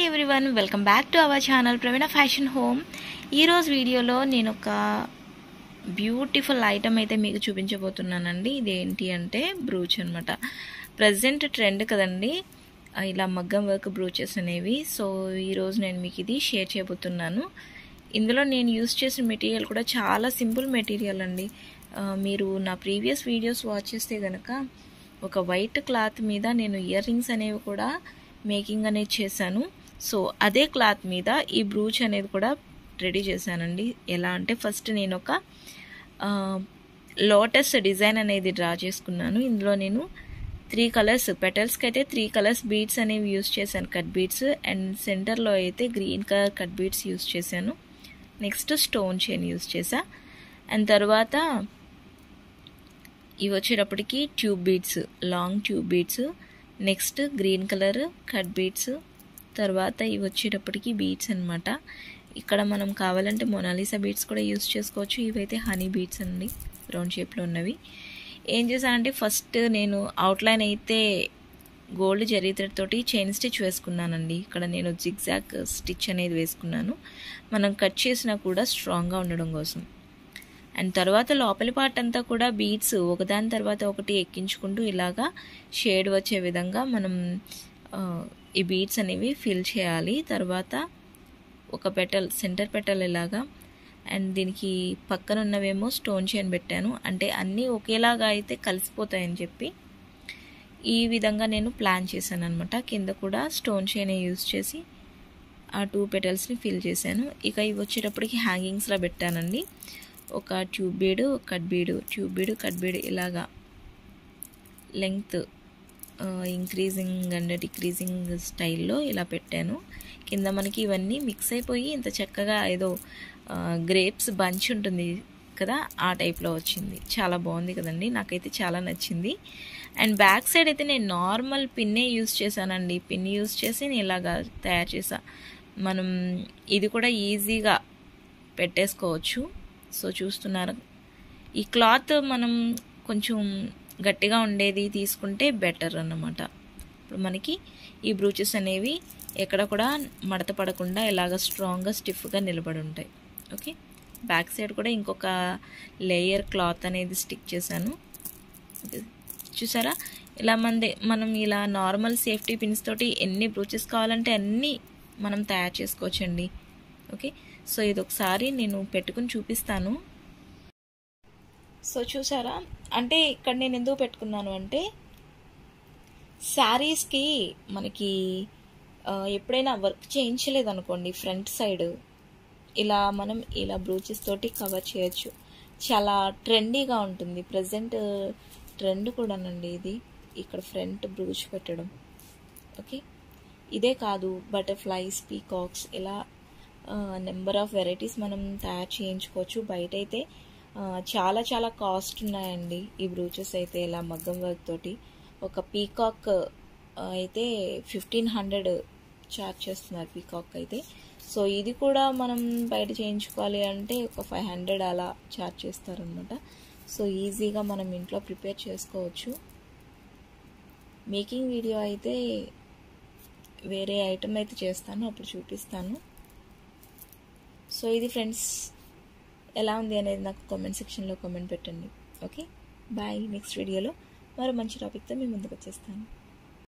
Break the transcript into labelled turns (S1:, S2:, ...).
S1: Everyone, welcome back to our channel Praveena fashion home. ఈరోజు వీడియోలో నేను ఒక బ్యూటిఫుల్ ఐటమ్ అయితే మీకు చూపించబోతున్నానండి. ఇదేంటి అంటే బ్రూచ్ అనమాట. ప్రజెంట్ ట్రెండ్ కదండి ఇలా మగ్గం వర్క్ బ్రూచెస్ అనేవి. సో ఈరోజు నేను మీకు ఇది షేర్ చేయబోతున్నాను. ఇందులో నేను యూస్ చేసిన మెటీరియల్ కూడా చాలా సింపుల్ మెటీరియల్ అండి. మీరు నా ప్రీవియస్ వీడియోస్ వాచ్ చేస్తే కనుక ఒక వైట్ క్లాత్ మీద నేను ఇయర్ రింగ్స్ అనేవి కూడా మేకింగ్ అనేది చేశాను. సో అదే క్లాత్ మీద ఈ బ్రూచ్ అనేది కూడా రెడీ చేశానండి. ఎలా అంటే ఫస్ట్ నేను ఒక లోటస్ డిజైన్ అనేది డ్రా చేసుకున్నాను. ఇందులో నేను 3 కలర్స్ పెటల్స్కి అయితే 3 కలర్స్ బీడ్స్ అనేవి యూస్ చేశాను, కట్ బీడ్స్. అండ్ సెంటర్లో అయితే green colour cut beads use చేశాను. నెక్స్ట్ స్టోన్ చైన్ యూస్ చేశా. అండ్ తర్వాత ఇవి వచ్చేటప్పటికి tube beads, long tube beads. Next green colour cut beads. తర్వాత ఇవి వచ్చేటప్పటికి బీడ్స్ అనమాట. ఇక్కడ మనం కావాలంటే మొనాలిసా బీడ్స్ కూడా యూస్ చేసుకోవచ్చు. ఇవైతే హనీ బీడ్స్ అండి, రౌండ్ షేప్లో ఉన్నవి. ఏం చేశానంటే ఫస్ట్ నేను అవుట్లైన్ అయితే గోల్డ్ జరీ థ్రెడ్ తోటి చైన్ స్టిచ్ వేసుకున్నానండి. ఇక్కడ నేను జిగ్జాగ్ స్టిచ్ అనేది వేసుకున్నాను, మనం కట్ చేసినా కూడా స్ట్రాంగ్గా ఉండడం కోసం. అండ్ తర్వాత లోపలి పార్ట్ అంతా కూడా బీడ్స్ ఒకదాని తర్వాత ఒకటి ఎక్కించుకుంటూ ఇలాగా షేడ్ వచ్చే విధంగా మనం ఈ బీడ్స్ అనేవి ఫిల్ చేయాలి. తర్వాత ఒక పెటల్, సెంటర్ పెటల్ ఇలాగా, అండ్ దీనికి పక్కన ఉన్నవేమో స్టోన్ చైన్ పెట్టాను. అంటే అన్నీ ఒకేలాగా అయితే కలిసిపోతాయని చెప్పి ఈ విధంగా నేను ప్లాన్ చేశాను అనమాట. కింద కూడా స్టోన్ చైన్ యూజ్ చేసి ఆ 2 పెటల్స్ని ఫిల్ చేశాను. ఇక ఇవి వచ్చేటప్పటికి హ్యాంగింగ్స్లో పెట్టానండి. ఒక ట్యూబ్ బీడు, కట్ బీడు, ట్యూబ్ బీడు, కట్ బీడు, ఇలాగా లెంగ్త్ ఇంక్రీజింగ్ అండ్ డిక్రీజింగ్ స్టైల్లో ఇలా పెట్టాను. కింద మనకి ఇవన్నీ మిక్స్ అయిపోయి ఇంత చక్కగా ఏదో గ్రేప్స్ బంచ్ ఉంటుంది కదా, ఆ టైప్లో వచ్చింది. చాలా బాగుంది కదండి, నాకైతే చాలా నచ్చింది. అండ్ బ్యాక్ సైడ్ అయితే నేను నార్మల్ పిన్నే యూస్ చేశానండి. పిన్ యూస్ చేసి నేను ఇలాగా తయారు చేసా. మనం ఇది కూడా ఈజీగా పెట్టేసుకోవచ్చు. సో చూస్తున్నారు, ఈ క్లాత్ మనం కొంచెం గట్టిగా ఉండేది తీసుకుంటే బెటర్ అన్నమాట. ఇప్పుడు మనకి ఈ బ్రూచెస్ అనేవి ఎక్కడ కూడా మడత పడకుండా ఇలాగ స్ట్రాంగ్గా స్టిఫ్గా నిలబడి ఉంటాయి. ఓకే, బ్యాక్ సైడ్ కూడా ఇంకొక లేయర్ క్లాత్ అనేది స్టిక్ చేశాను. చూసారా, ఇలా మనం ఇలా నార్మల్ సేఫ్టీ పిన్స్ తోటి ఎన్ని బ్రూచెస్ కావాలంటే అన్నీ మనం తయారు చేసుకోవచ్చండి. ఓకే, సో ఇది ఒకసారి నేను పెట్టుకుని చూపిస్తాను. సో చూసారా, అంటే ఇక్కడ నేను ఎందుకు పెట్టుకున్నాను అంటే శారీస్కి మనకి ఎప్పుడైనా వర్క్ చేయించలేదు అనుకోండి, ఫ్రంట్ సైడ్ ఇలా మనం ఇలా బ్రూచెస్ తోటి కవర్ చేయొచ్చు. చాలా ట్రెండీగా ఉంటుంది. ప్రజెంట్ ట్రెండ్ కూడానండి ఇది, ఇక్కడ ఫ్రంట్ బ్రూచ్ పెట్టడం. ఓకే, ఇదే కాదు, బటర్ఫ్లైస్, పీకాక్స్, ఇలా నెంబర్ ఆఫ్ వెరైటీస్ మనం తయారు చేయించుకోవచ్చు. బయట అయితే చాలా చాలా కాస్ట్ ఉన్నాయండి ఈ బ్రూచెస్ అయితే. ఇలా మగ్గం వర్క్ తోటి ఒక పీకాక్ అయితే 1500 చార్జ్ చేస్తున్నారు పీకాక్ అయితే. సో ఇది కూడా మనం బయట చేయించుకోవాలి అంటే ఒక 500 అలా చార్జ్ చేస్తారనమాట. సో ఈజీగా మనం ఇంట్లో ప్రిపేర్ చేసుకోవచ్చు. మేకింగ్ వీడియో అయితే వేరే ఐటమ్ అయితే చేస్తాను, అప్పుడు చూపిస్తాను. సో ఇది ఫ్రెండ్స్, ఎలా ఉంది అనేది నాకు కామెంట్ సెక్షన్లో కామెంట్ పెట్టండి. ఓకే బాయ్, నెక్స్ట్ వీడియోలో మరో మంచి టాపిక్తో మీ ముందుకు వచ్చేస్తాను.